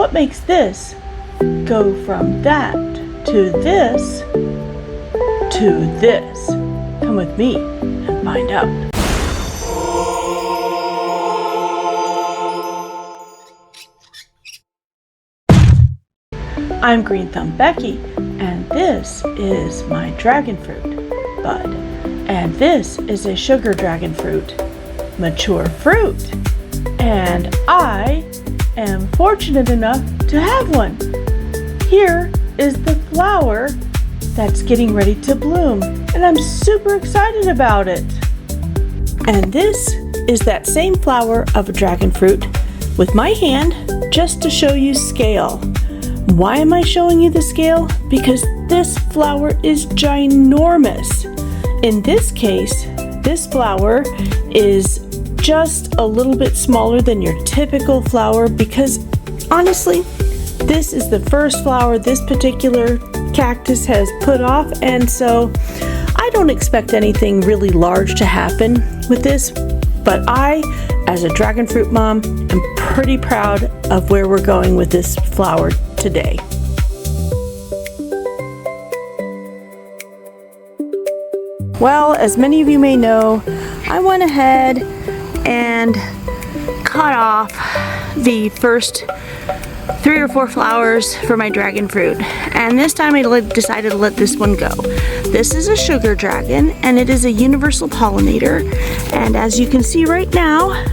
what makes this go from that to this to this? Come with me and find out. I'm Green Thumb Becky, and this is my dragon fruit bud. And this is a sugar dragon fruit, mature fruit. And I am fortunate enough to have one. Here is the flower that's getting ready to bloom, and I'm super excited about it. And this is that same flower of a dragon fruit with my hand, just to show you scale. Why am I showing you the scale? Because this flower is ginormous. In this case, this flower is just a little bit smaller than your typical flower because honestly, this is the first flower this particular cactus has put off, and so I don't expect anything really large to happen with this, but I, as a dragon fruit mom, am pretty proud of where we're going with this flower today. Well, as many of you may know, I went ahead and cut off the first 3 or 4 flowers for my dragon fruit, and this time I decided to let this one go. This is a sugar dragon, and it is a universal pollinator, and as you can see right now,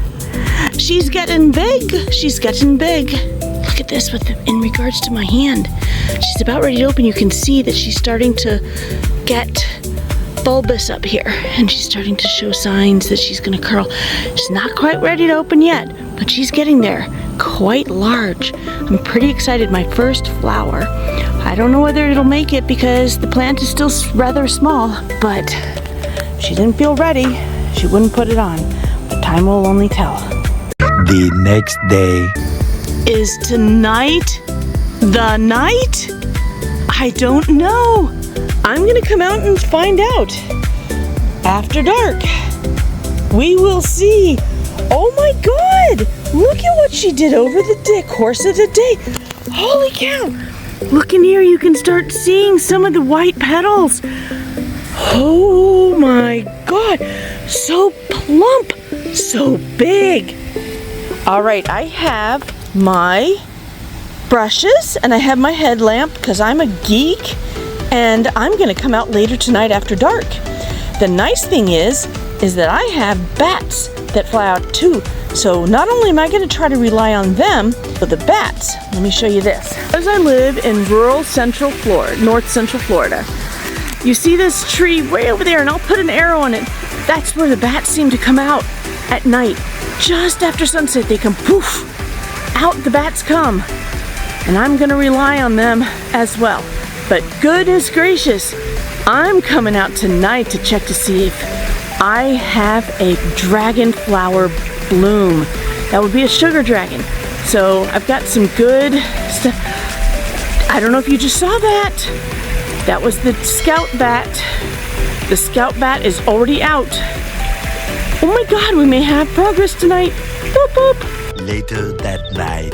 she's getting big. She's getting big. Look at this in regards to my hand. She's about ready to open. You can see that she's starting to get bulbous up here, and she's starting to show signs that she's gonna curl. She's not quite ready to open yet, but she's getting there. Quite large. I'm pretty excited. My first flower. I don't know whether it'll make it because the plant is still rather small, but she didn't feel ready. She wouldn't put it on, but time will only tell. The next day. Is tonight the night? I don't know. I'm gonna come out and find out. After dark, we will see. Oh my God! Look at what she did over the course of the day. Holy cow! Look in here, you can start seeing some of the white petals. Oh my God! So plump, so big. All right, I have my brushes and I have my headlamp because I'm a geek, and I'm gonna come out later tonight after dark. The nice thing is that I have bats that fly out too. So not only am I going to try to rely on them, but the bats. Let me show you this. As I live in rural central Florida, north central Florida, you see this tree way over there, and I'll put an arrow on it. That's where the bats seem to come out at night. Just after sunset, they come poof, out the bats come. And I'm going to rely on them as well. But goodness gracious, I'm coming out tonight to check to see if I have a dragon flower bloom. That would be a sugar dragon. So I've got some good stuff. I don't know if you just saw that. That was the scout bat. The scout bat is already out. Oh my God, we may have progress tonight. Boop, boop. Later that night.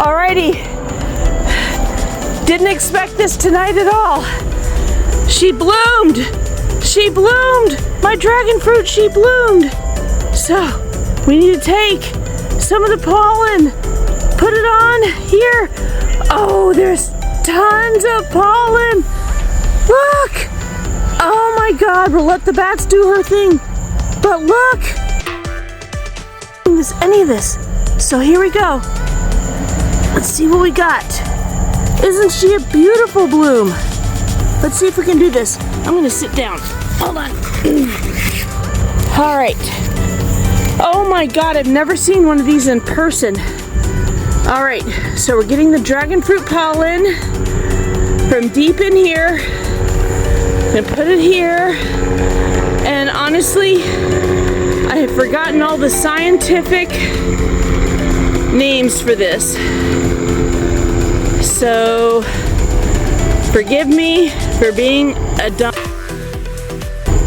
Alrighty. Didn't expect this tonight at all. She bloomed. She bloomed. My dragon fruit, she bloomed. So we need to take some of the pollen, put it on here. Oh, there's tons of pollen. Look. Oh my God, we'll let the bats do her thing. But look, any of this. So here we go. Let's see what we got. Isn't she a beautiful bloom? Let's see if we can do this. I'm gonna sit down. Hold on. All right. Oh my God, I've never seen one of these in person. All right, so we're getting the dragon fruit pollen from deep in here. I'm gonna put it here. And honestly, I have forgotten all the scientific names for this. So, forgive me for being a dumb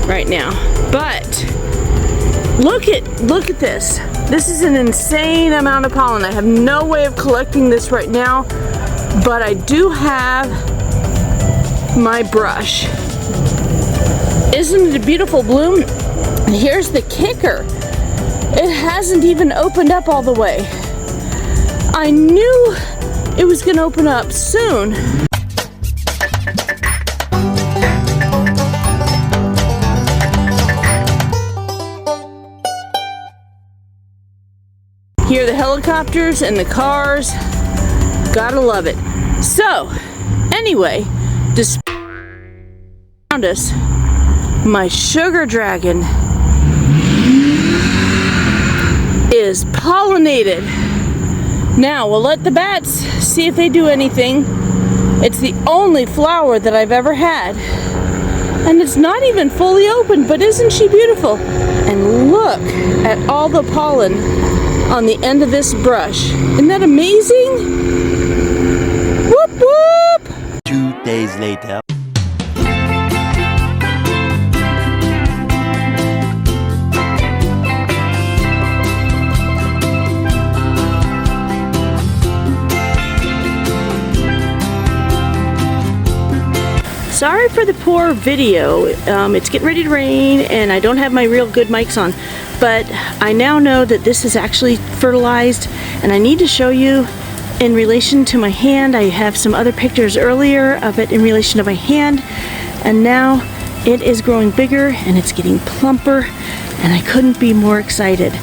right now. But look at this. This is an insane amount of pollen. I have no way of collecting this right now, but I do have my brush. Isn't it a beautiful bloom? And here's the kicker. It hasn't even opened up all the way. I knew it was gonna open up soon. Hear the helicopters and the cars. Gotta love it. So, anyway, just around us, my sugar dragon is pollinated. Now, we'll let the bats see if they do anything. It's the only flower that I've ever had. And it's not even fully open, but isn't she beautiful? And look at all the pollen on the end of this brush. Isn't that amazing? Whoop whoop! 2 days later. Sorry for the poor video. It's getting ready to rain and I don't have my real good mics on, but I now know that this is actually fertilized and I need to show you in relation to my hand. I have some other pictures earlier of it in relation to my hand, and now it is growing bigger and it's getting plumper and I couldn't be more excited.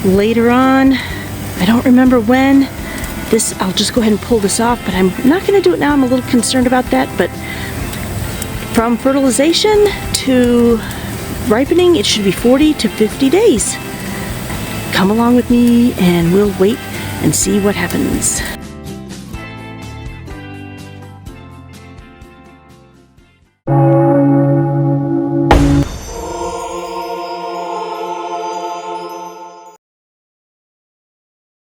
Later on, I don't remember when, I'll just go ahead and pull this off, but I'm not going to do it now. I'm a little concerned about that, but from fertilization to ripening, it should be 40 to 50 days. Come along with me and we'll wait and see what happens.